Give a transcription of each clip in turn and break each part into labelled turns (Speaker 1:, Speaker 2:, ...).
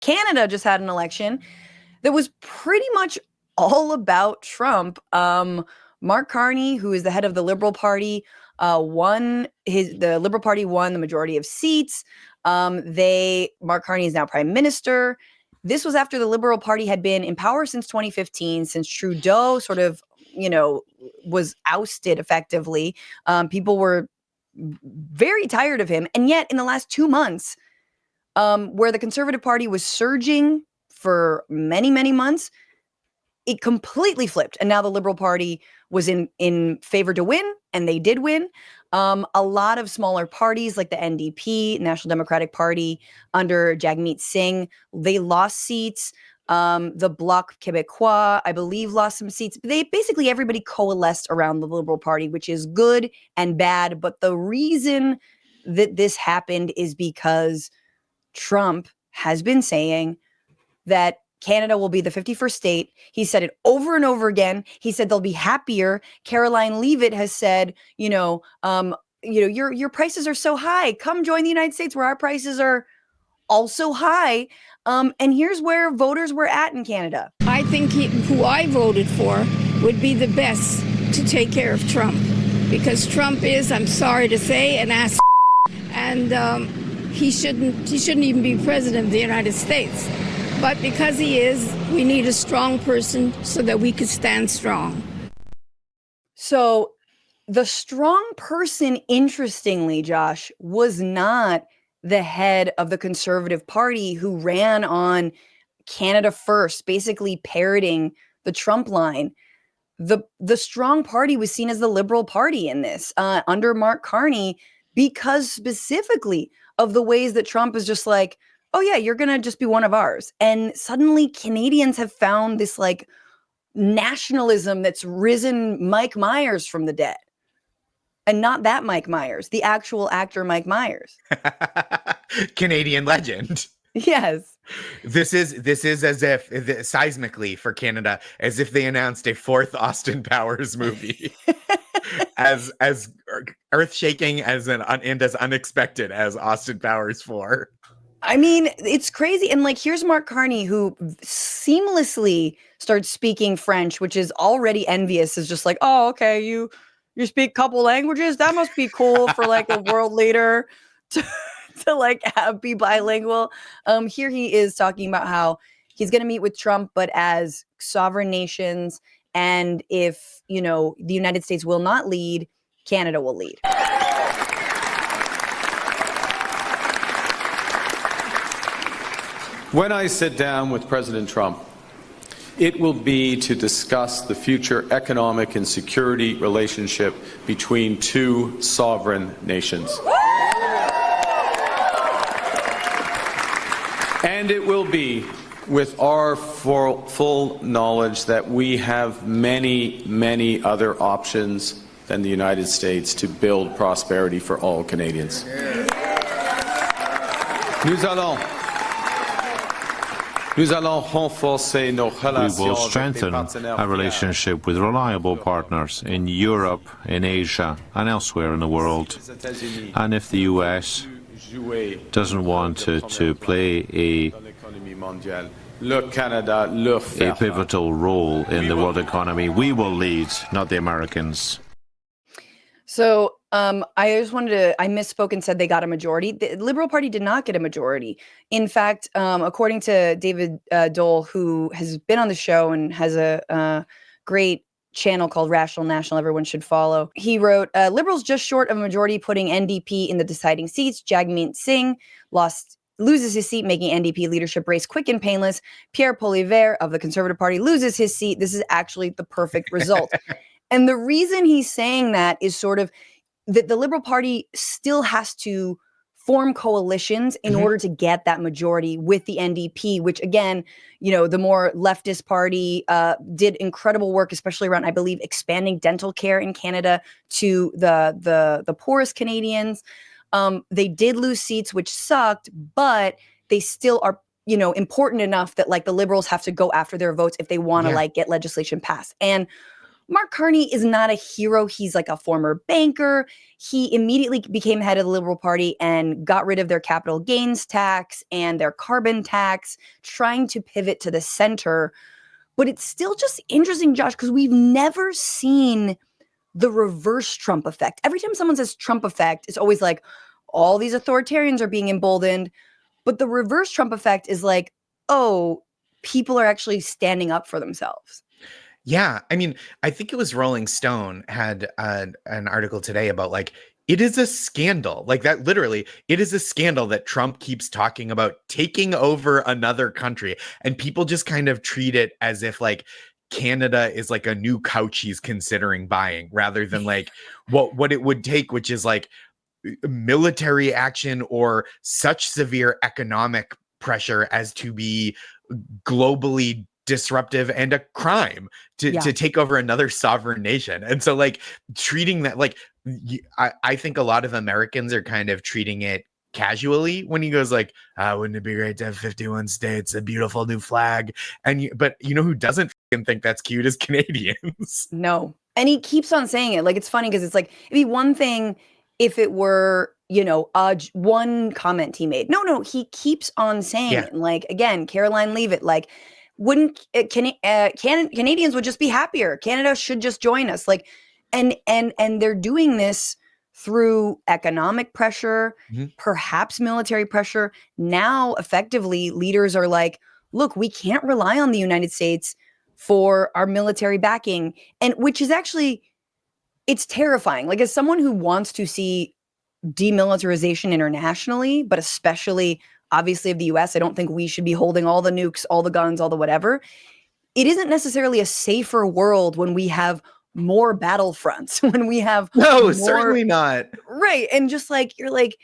Speaker 1: Canada just had an election that was pretty much all about Trump. Mark Carney, who is the head of the Liberal Party, the Liberal Party won the majority of seats. Mark Carney is now prime minister. This was after the Liberal Party had been in power since 2015, since Trudeau sort of, was ousted effectively. People were very tired of him. And yet in the last 2 months, where the Conservative Party was surging for many, many months, it completely flipped. And now the Liberal Party was in favor to win, and they did win. A lot of smaller parties like the NDP, National Democratic Party, under Jagmeet Singh, they lost seats. The Bloc Québécois, I believe, lost some seats. Basically everybody coalesced around the Liberal Party, which is good and bad. But the reason that this happened is because Trump has been saying that Canada will be the 51st state. He said it over and over again. He said they'll be happier. Caroline Leavitt has said, your prices are so high. Come join the United States where our prices are also high. And here's where voters were at in Canada.
Speaker 2: I think who I voted for would be the best to take care of Trump, because Trump is, I'm sorry to say, an ass, and he shouldn't even be president of the United States. But because he is, we need a strong person so that we could stand strong.
Speaker 1: So the strong person, interestingly, Josh, was not the head of the Conservative Party who ran on Canada First, basically parroting the Trump line. The strong party was seen as the Liberal Party in this, under Mark Carney, because specifically of the ways that Trump is just like, oh yeah, you're going to just be one of ours. And suddenly Canadians have found this like nationalism that's risen Mike Myers from the dead. And not that Mike Myers, the actual actor Mike Myers.
Speaker 3: Canadian legend.
Speaker 1: Yes.
Speaker 3: This is as if seismically for Canada, as if they announced a fourth Austin Powers movie. as earth-shaking and as unexpected as Austin Powers 4.
Speaker 1: I mean, it's crazy. And like, here's Mark Carney, who seamlessly starts speaking French, which is already envious. Is just like, oh, okay, you speak a couple languages. That must be cool for like a world leader to like be bilingual. Here he is talking about how he's going to meet with Trump, but as sovereign nations. And if, the United States will not lead, Canada will lead.
Speaker 4: When I sit down with President Trump, it will be to discuss the future economic and security relationship between two sovereign nations. And it will be with our full knowledge that we have many, many other options than the United States to build prosperity for all Canadians.
Speaker 5: We will strengthen our relationship with reliable partners in Europe, in Asia, and elsewhere in the world. And if the US doesn't want to play a pivotal role in the world economy, we will lead, not the Americans.
Speaker 1: So I misspoke and said they got a majority. The Liberal Party did not get a majority. In fact, according to David Dole, who has been on the show and has a great channel called Rational National, everyone should follow. He wrote, Liberals just short of a majority, putting NDP in the deciding seats. Jagmeet Singh loses his seat, making NDP leadership race quick and painless. Pierre Poilievre of the Conservative Party loses his seat. This is actually the perfect result. And the reason he's saying that is sort of that the Liberal Party still has to form coalitions in order to get that majority with the NDP, which again, the more leftist party did incredible work, especially around, I believe, expanding dental care in Canada to the poorest Canadians. They did lose seats, which sucked, but they still are, important enough that like the Liberals have to go after their votes if they want to like get legislation passed. And Mark Carney is not a hero. He's like a former banker. He immediately became head of the Liberal Party and got rid of their capital gains tax and their carbon tax, trying to pivot to the center. But it's still just interesting, Josh, because we've never seen the reverse Trump effect. Every time someone says Trump effect, it's always like all these authoritarians are being emboldened. But the reverse Trump effect is like, oh, people are actually standing up for themselves.
Speaker 3: Yeah, I mean, I think it was Rolling Stone had an article today about like, it is a scandal, like that literally, it is a scandal that Trump keeps talking about taking over another country, and people just kind of treat it as if like Canada is like a new couch he's considering buying, rather than like what it would take, which is like military action or such severe economic pressure as to be globally disruptive and a crime to take over another sovereign nation. And so like treating that like I think a lot of Americans are kind of treating it casually when he goes like, wouldn't it be great to have 51 states, a beautiful new flag? And but you know who doesn't think that's cute is Canadians.
Speaker 1: No. And he keeps on saying it. Like, it's funny because it's like, it'd be one thing if it were, you know, one comment he made. No, he keeps on saying it. And like, again, Caroline Leavitt, like, wouldn't Canadians would just be happier. Canada should just join us. Like, and they're doing this through economic pressure, perhaps military pressure. Now, effectively, leaders are like, look, we can't rely on the United States for our military backing. And which is actually, it's terrifying. Like, as someone who wants to see demilitarization internationally, but especially obviously of the US, I don't think we should be holding all the nukes, all the guns, all the whatever. It isn't necessarily a safer world when we have more battlefronts, when we have
Speaker 3: certainly not.
Speaker 1: Right. And just like, you're like,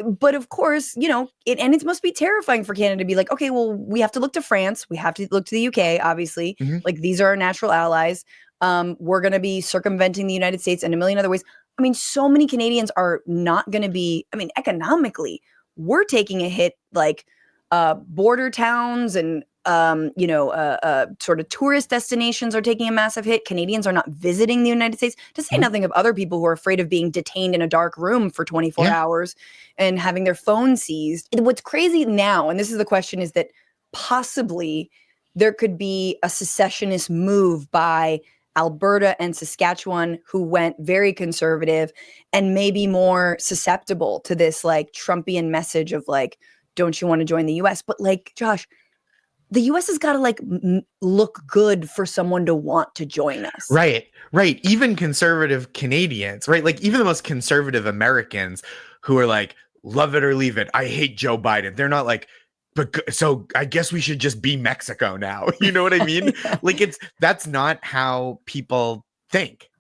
Speaker 1: but of course, you know, it must be terrifying for Canada to be like, okay, well, we have to look to France. We have to look to the UK, obviously. Like, these are our natural allies. We're going to be circumventing the United States in a million other ways. I mean, so many Canadians are not going to be, I mean, economically, we're taking a hit, like border towns and, sort of tourist destinations are taking a massive hit. Canadians are not visiting the United States, to say nothing of other people who are afraid of being detained in a dark room for 24 hours and having their phone seized. What's crazy now, and this is the question, is that possibly there could be a secessionist move by Alberta and Saskatchewan, who went very conservative and maybe more susceptible to this like Trumpian message of like, don't you want to join the US? But like, Josh, the US has got to like look good for someone to want to join us.
Speaker 3: Right. Even conservative Canadians, right? Like even the most conservative Americans who are like, love it or leave it. I hate Joe Biden. They're not like, but so I guess we should just be Mexico now. You know what I mean? Like that's not how people think.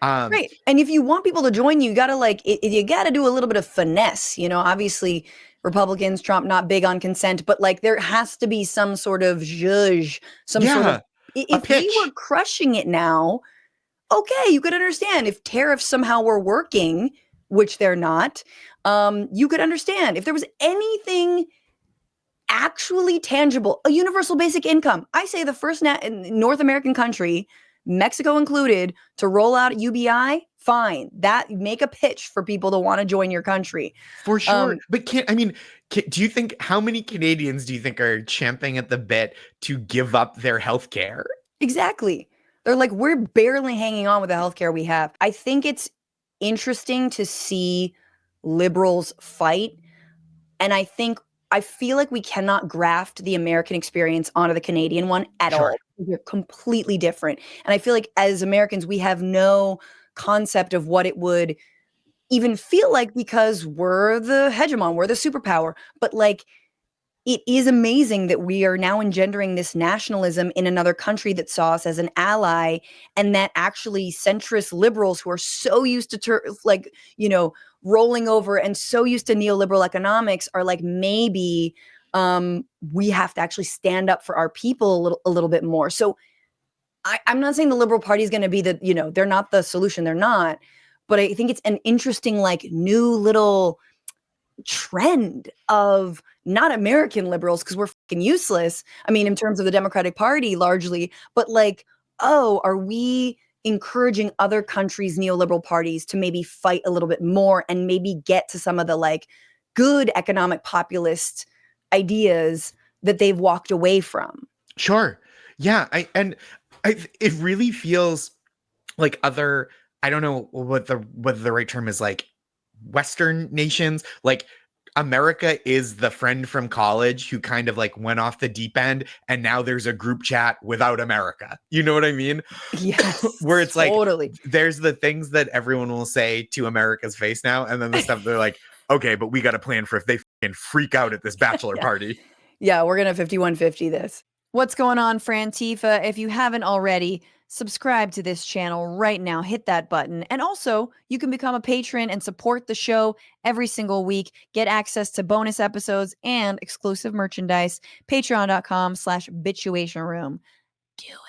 Speaker 1: Right. And if you want people to join you, you got to like, you got to do a little bit of finesse, you know, obviously Republicans, Trump, not big on consent, but like there has to be some sort of zhuzh, sort of, if we were crushing it now, okay, you could understand if tariffs somehow were working, which they're not, you could understand if there was anything actually tangible, a universal basic income. I say the first North American country, Mexico included, to roll out UBI, fine. That make a pitch for people to want to join your country.
Speaker 3: For sure. But do you think, how many Canadians do you think are champing at the bit to give up their health care?
Speaker 1: Exactly. They're like, we're barely hanging on with the healthcare we have. I think it's interesting to see liberals fight. And I feel like we cannot graft the American experience onto the Canadian one at all. They're completely different. And I feel like as Americans, we have no concept of what it would even feel like because we're the hegemon, we're the superpower. But like, it is amazing that we are now engendering this nationalism in another country that saw us as an ally, and that actually centrist liberals who are so used to rolling over and so used to neoliberal economics are like, maybe we have to actually stand up for our people a little bit more. So I'm not saying the Liberal Party is going to be they're not the solution. They're not. But I think it's an interesting, like, new little trend of not American liberals, because we're fucking useless. I mean, in terms of the Democratic Party largely, but like, oh, are we encouraging other countries' neoliberal parties to maybe fight a little bit more and maybe get to some of the like good economic populist ideas that they've walked away from.
Speaker 3: Sure. Yeah. It really feels like other, I don't know what the right term is, like Western nations, like America is the friend from college who kind of like went off the deep end, and now there's a group chat without America. You know what I mean?
Speaker 1: Yes.
Speaker 3: Where it's
Speaker 1: totally.
Speaker 3: like, there's the things that everyone will say to America's face now, and then the stuff they're like, okay, but we got a plan for if they fucking freak out at this bachelor party.
Speaker 1: Yeah, we're going to 5150 this. What's going on, Frantifa? If you haven't already, subscribe to this channel right now. Hit that button. And also, you can become a patron and support the show every single week. Get access to bonus episodes and exclusive merchandise. Patreon.com/bitchuation room. Do it.